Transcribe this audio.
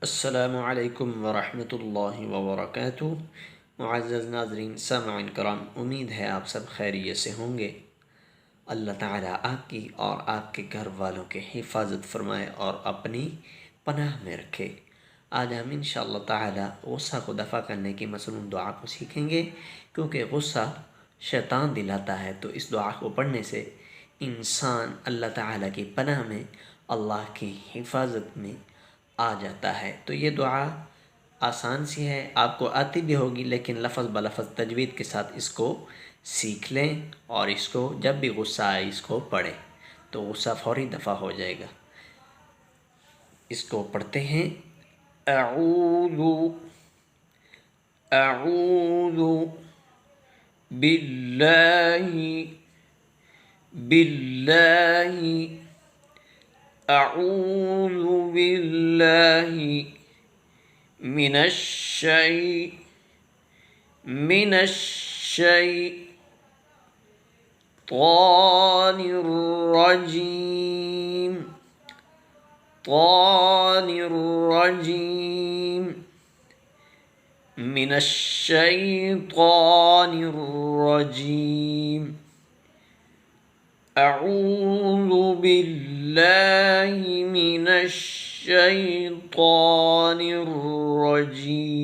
السلام علیکم ورحمۃ اللہ وبرکاتہ۔ معزز ناظرین، سامعین کرام، امید ہے آپ سب خیریت سے ہوں گے۔ اللہ تعالیٰ آپ کی اور آپ کے گھر والوں کی حفاظت فرمائے اور اپنی پناہ میں رکھے۔ آج ہم انشاءاللہ تعالیٰ غصہ کو دفع کرنے کی مصنون دعا کو سیکھیں گے، کیونکہ غصہ شیطان دلاتا ہے، تو اس دعا کو پڑھنے سے انسان اللہ تعالیٰ کی پناہ میں، اللہ کی حفاظت میں آ جاتا ہے۔ تو یہ دعا آسان سی ہے، آپ کو آتی بھی ہوگی، لیکن لفظ بلفظ تجوید کے ساتھ اس کو سیکھ لیں اور اس کو جب بھی غصہ آئے اس کو پڑھیں تو غصہ فوری دفع ہو جائے گا۔ اس کو پڑھتے ہیں: اعوذ اعوذ باللہ باللہ اعوذ باللہ من الشیطان الرجیم من الشیطان الرجیم اعوذ باللہ من الشیطان الرجیم